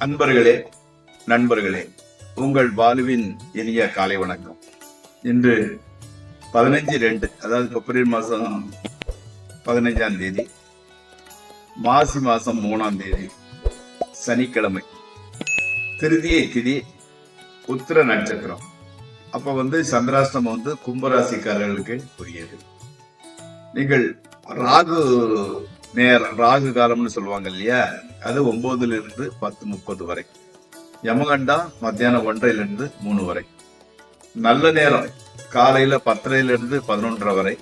அன்பர்களே, நண்பர்களே, உங்கள் வாழ்வின் இனிய காலை வணக்கம். இன்று 15/2, அதாவது பிப்ரவரி மாதம் 15ஆம் தேதி, மாசி மாதம் 3ஆம் தேதி, சனிக்கிழமை, திருதியை திதி, உத்திர நட்சத்திரம். அப்ப சந்திராஷ்டமம் கும்பராசிக்காரர்களுக்கு உரியது. நீங்கள் ராகு காலம்னு சொல்லுவாங்க இல்லையா, அது 9லிருந்து 10:30 வரை. யமகண்டா மத்தியானம் 1லிருந்து 3 வரை. நல்ல நேரம் காலையில 10லிருந்து 11 வரை,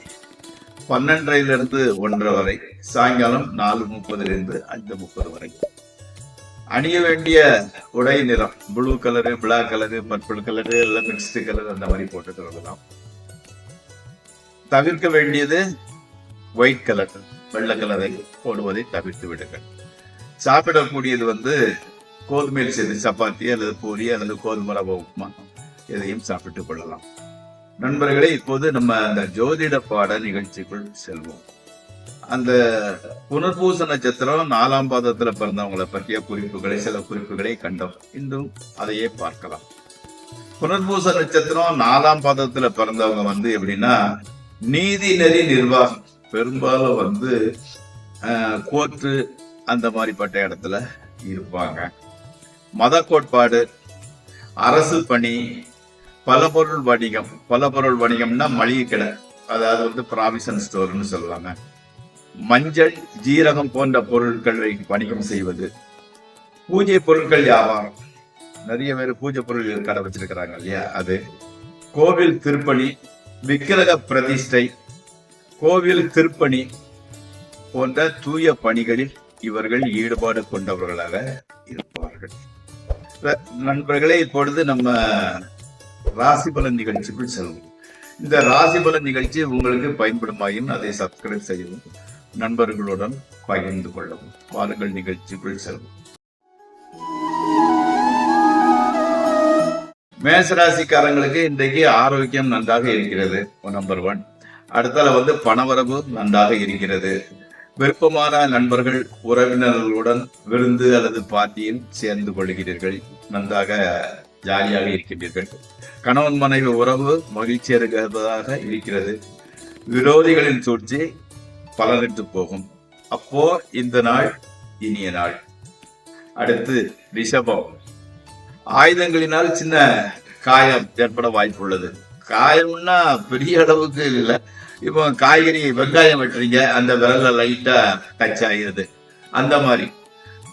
12லிருந்து 1 வரை, சாயங்காலம் 4:30லிருந்து 5:30 வரை. அணிய வேண்டிய உடை நிறம் blue colour, black colour, purple colour, எல்லாம் மிக்ஸ்டு கலர், அந்த மாதிரி போட்டு வரலாம். தவிர்க்க வேண்டியது ஒயிட் கலர், வெள்ளை கலரை போடுவதை தவிர்த்து விடுங்கள். சாப்பிடக்கூடியது கோதுமையில் செய்து சப்பாத்தி அல்லது பூரி அல்லது கோதுமை ரவை உப்புமா, எதையும் சாப்பிட்டுக் கொள்ளலாம். நண்பர்களே, இப்போது நம்ம அந்த ஜோதிட பாட நிகழ்ச்சிக்குள் செல்வோம். அந்த புனர்பூச நட்சத்திரம் 4ஆம் பாதத்துல பிறந்தவங்களை பற்றிய குறிப்புகளை, சில குறிப்புகளை கண்டோம். இன்றும் அதையே பார்க்கலாம். புனர்பூச நட்சத்திரம் 4ஆம் பாதத்துல பிறந்தவங்க எப்படின்னா, நீதி நெறி நிர்வாகம், பெரும்பாலும் கோர்ட்டு அந்த மாதிரிப்பட்ட இடத்துல இருப்பாங்க. மத கோட்பாடு, அரசு பணி, பலபொருள் வணிகம். பலபொருள் வணிகம்னா மளிகை கடை, அதாவது ப்ராவிஷன் ஸ்டோர்னு சொல்லுவாங்க. மஞ்சள், ஜீரகம் போன்ற பொருட்களை வணிகம் செய்வது. பூஜை பொருட்கள் வியாபாரம், நிறைய பேர் பூஜை பொருட்கள் கடை வச்சிருக்கிறாங்க இல்லையா, அது. கோவில் திருப்பணி, விக்கிரக பிரதிஷ்டை, கோவில் திருப்பணி போன்ற தூய பணிகளில் இவர்கள் ஈடுபாடு கொண்டவர்களாக இருப்பார்கள். நண்பர்களே, இப்பொழுது நம்ம ராசி பலன் நிகழ்ச்சிக்குள் செல்வோம். இந்த ராசி பலன் நிகழ்ச்சி உங்களுக்கு பயன்படுமாயின் அதை சப்ஸ்கிரைப் செய்யவும், நண்பர்களுடன் பகிர்ந்து கொள்ளவும். வாருங்கள், நிகழ்ச்சிக்குள் செல்வோம். மேசராசிக்காரங்களுக்கு இன்றைக்கு ஆரோக்கியம் நன்றாக இருக்கிறது, நம்பர் 1. அடுத்தால பணவரவு நன்றாக இருக்கிறது. விருப்பமான நண்பர்கள், உறவினர்களுடன் விருந்து அல்லது பார்ட்டியில் சேர்ந்து கொள்கிறீர்கள். நன்றாக ஜாலியாக இருக்கின்றீர்கள். கணவன் மனைவி உறவு மகிழ்ச்சி இருக்கிறதாக இருக்கிறது. விரோதிகளின் சூழ்ச்சி பலனிட்டு போகும். அப்போ இந்த நாள் இனிய நாள். அடுத்து ரிஷபம். ஆயுதங்களினால் சின்ன காயம் ஏற்பட வாய்ப்பு உள்ளது. காயம்னா பெரிய அளவுக்கு இல்லை. இப்போ காய்கறி, வெங்காயம் வெட்டுறீங்க, அந்த விரல்ல லைட்டா டச் ஆகிடுது. அந்த மாதிரி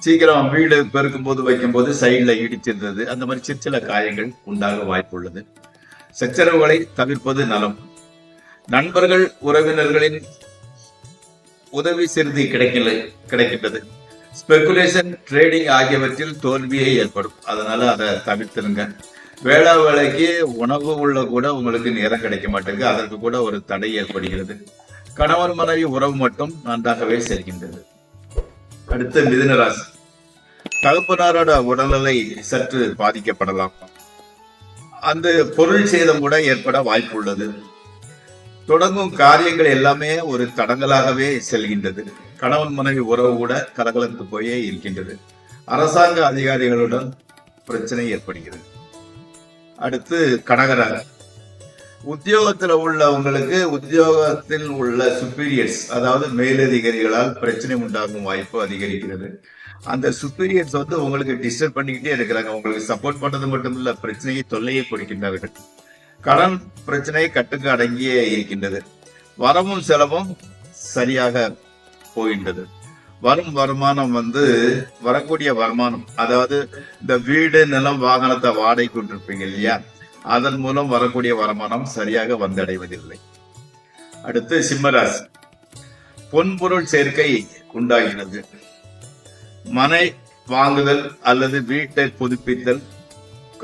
சீக்கிரம் வீடு பெருக்கும் போது, வைக்கும் போது சைட்ல இடிச்சிருந்தது, அந்த மாதிரி சில காயங்கள் உண்டாக வாய்ப்பு உள்ளது. சச்சரவுகளை தவிர்ப்பது நலம். நண்பர்கள், உறவினர்களின் உதவி சிறிது கிடைக்கின்றது. ஸ்பெகுலேஷன், ட்ரேடிங் ஆகியவற்றில் தோல்வியே ஏற்படும். அதனால அதை தவிர்த்துருங்க. வேளைக்கு உணவு உள்ள கூட உங்களுக்கு நேரம் கிடைக்க மாட்டேங்குது, அதற்கு கூட ஒரு தடை ஏற்படுகிறது. கணவன் மனைவி உறவு மட்டும் நன்றாகவே செல்கின்றது. அடுத்து மிதுன ராசி. தகப்பனாரோட உடல்நிலை சற்று பாதிக்கப்படலாம். அந்த பொருள் சேதம் கூட ஏற்பட வாய்ப்பு உள்ளது. தொடங்கும் காரியங்கள் எல்லாமே ஒரு தடங்கலாகவே செல்கின்றது. கணவன் மனைவி உறவு கூட கலகலத்து போயே இருக்கின்றது. அரசாங்க அதிகாரிகளுடன் பிரச்சனை ஏற்படுகிறது. அடுத்து கடகராசி. உத்தியோகத்தில் உள்ளவங்களுக்கு உத்தியோகத்தில் உள்ள சுப்பீரியர்ஸ், அதாவது மேலதிகாரிகளால் பிரச்சனை உண்டாகும் வாய்ப்பு அதிகரிக்கிறது. அந்த சுப்பீரியர்ஸ் உங்களுக்கு டிஸ்டர்ப் பண்ணிக்கிட்டே இருக்கிறாங்க. உங்களுக்கு சப்போர்ட் பண்றது மட்டும் இல்ல, பிரச்சனையை தொல்லையை கொடுக்கின்றார்கள். கடன் பிரச்சனை கட்டுக்கு அடங்கியே இருக்கின்றது. வரவும் செலவும் சரியாக போகின்றது. வரும் வருமானம் வரக்கூடிய வருமானம், அதாவது இந்த வீடு, நிலம், வாகனத்தை வாடகை கொண்டிருப்பீங்க இல்லையா, அதன் மூலம் வரக்கூடிய வருமானம் சரியாக வந்தடைவதில்லை. அடுத்து சிம்மராசி. பொன்பொருள் சேர்க்கை உண்டாகிறது. மனை வாங்குதல் அல்லது வீட்டை புதுப்பித்தல்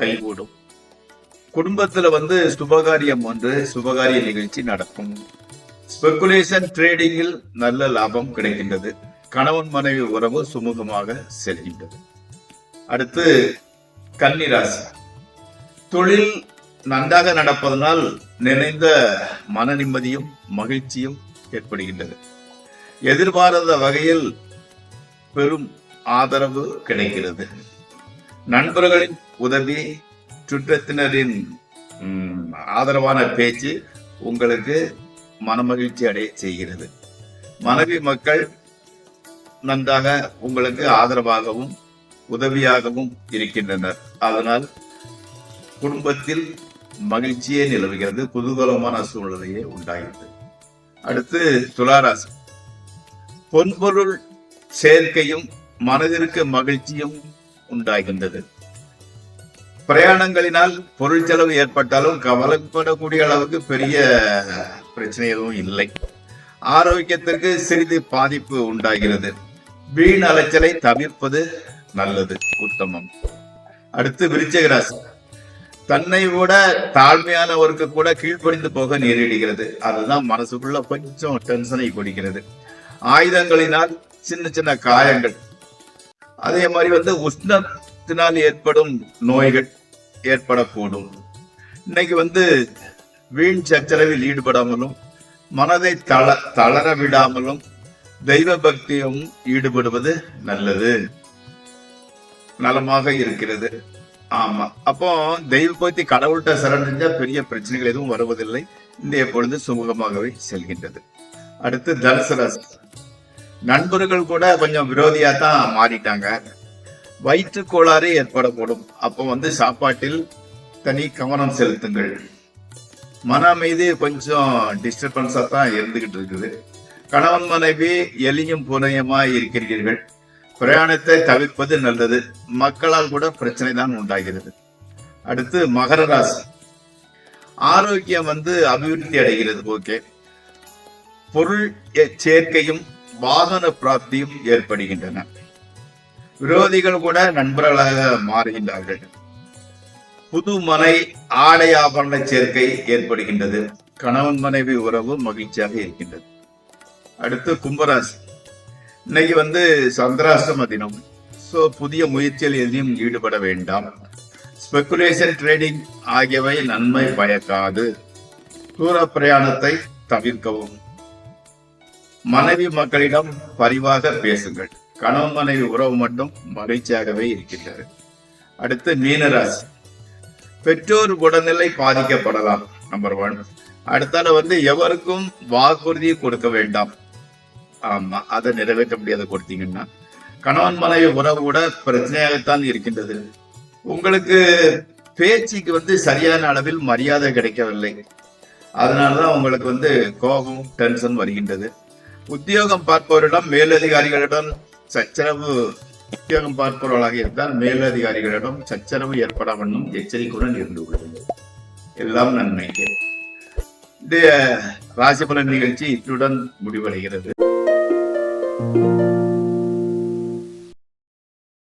கைகூடும். குடும்பத்துல சுபகாரிய நிகழ்ச்சி நடக்கும். ஸ்பெகுலேஷன், ட்ரேடிங்கில் நல்ல லாபம் கிடைக்கின்றது. கணவன் மனைவி உறவு சுமூகமாக செல்கின்றது. அடுத்து கன்னிராசி. தொழில் நன்றாக நடப்பதனால் நினைந்த மன நிம்மதியும் மகிழ்ச்சியும் ஏற்படுகின்றது. எதிர்பாராத வகையில் பெரும் ஆதரவு கிடைக்கிறது. நண்பர்களின் உதவி, சுற்றத்தினரின் ஆதரவான பேச்சு உங்களுக்கு மனமகிழ்ச்சி அடைய செய்கிறது. மனைவி மக்கள் நன்றாக உங்களுக்கு ஆதரவாகவும் உதவியாகவும் இருக்கின்றனர். அதனால் குடும்பத்தில் மகிழ்ச்சியே நிலவுகிறது, குதூகலமான சூழ்நிலையே உண்டாகிறது. அடுத்து துளாராசி. பொன்பொருள் சேர்க்கையும் மனதிற்கு மகிழ்ச்சியும் உண்டாகின்றது. பிரயாணங்களினால் பொருள் செலவு ஏற்பட்டாலும் கவலைப்படக்கூடிய அளவுக்கு பெரிய பிரச்சனை எதுவும் இல்லை. ஆரோக்கியத்திற்கு சிறிது பாதிப்பு உண்டாகிறது. வீண் அலைச்சலை தவிர்ப்பது நல்லது, உத்தமம். அடுத்து விருச்சிக ராசி. தன்னை விட தாழ்மையானவருக்கு கூட கீழ்ப்படிந்து போக நேரிடுகிறது. அதுதான் மனசுக்குள்ள கொஞ்சம் டென்ஷனை கொடுக்கிறது. ஆயுதங்களினால் சின்ன சின்ன காயங்கள், அதே மாதிரி உஷ்ணத்தினால் ஏற்படும் நோய்கள் ஏற்படக்கூடும். இன்னைக்கு வீண் சச்சரவில் ஈடுபடாமலும் மனதை தளர விடாமலும் தெய்வ பக்தியும் ஈடுபடுவது நல்லது, நலமாக இருக்கிறது. ஆமா, அப்போ தெய்வ பக்தி கடவுள்கிட்ட சரணடைஞ்சா பெரிய பிரச்சனைகள் எதுவும் வருவதில்லை. இன்றைய பொழுது சுமூகமாகவே செல்கின்றது. அடுத்து தனுசு ராசி. நண்பர்கள் கூட கொஞ்சம் விரோதியா தான் மாறிட்டாங்க. வயிற்று கோளாறு ஏற்படக்கூடும். அப்போ சாப்பாட்டில் தனி கவனம் செலுத்துங்கள். மன அமைதி கொஞ்சம் டிஸ்டர்பன்ஸா தான் இருந்துகிட்டு இருக்குது. கணவன் மனைவி எளியும் புனையமா இருக்கிறீர்கள். பிரயாணத்தை தவிர்ப்பது நல்லது. மக்களால் கூட பிரச்சனை தான் உண்டாகிறது. அடுத்து மகர ராசி. ஆரோக்கியம் அபிவிருத்தி அடைகிறது. ஓகே. பொருள் சேர்க்கையும் வாகன பிராப்தியும் ஏற்படுகின்றன. விரோதிகள் கூட நண்பர்களாக மாறுகின்றார்கள். புது மனை ஆடை ஆபரண சேர்க்கை ஏற்படுகின்றது. கணவன் மனைவி உறவு மகிழ்ச்சியாக இருக்கின்றது. அடுத்து கும்பராசி. இன்னைக்கு சந்திராஷ்டம தினம். சோ புதிய முயற்சியில் எதையும் ஈடுபட வேண்டாம். ஸ்பெகுலேஷன், ட்ரேடிங் ஆகியவை நன்மை பயக்காது. தூர பிரயாணத்தை தவிர்க்கவும். மனைவி மக்களிடம் பரிவாக பேசுங்கள். கணவன் மனைவி உறவு மட்டும் மகிழ்ச்சியாகவே இருக்கின்றது. அடுத்து மீனராசி. பெற்றோர் உடல்நிலை பாதிக்கப்படலாம். நம்பர் 1. அடுத்தால எவருக்கும் வாக்குறுதி கொடுக்க வேண்டாம். ஆமா, அதை நிறைவேற்ற முடியாத கொடுத்தீங்கன்னா கணவன் மனைவி உறவு கூட பிரச்சனையாகத்தான் இருக்கின்றது. உங்களுக்கு பேச்சுக்கு சரியான அளவில் மரியாதை கிடைக்கவில்லை. அதனாலதான் உங்களுக்கு கோபம், டென்ஷன் வருகின்றது. உத்தியோகம் பார்ப்பவரிடம் மேலதிகாரிகளிடம் சச்சரவு, உத்தியோகம் பார்ப்பவர்களாக இருந்தால் மேலதிகாரிகளிடம் சச்சரவு ஏற்படாமலும் எச்சரிக்கையுடன் இருந்து கொள்ளுங்கள். எல்லாம் நன்மைக்கு. இந்த ராசி பலன் நிகழ்ச்சி இத்துடன் முடிவடைகிறது.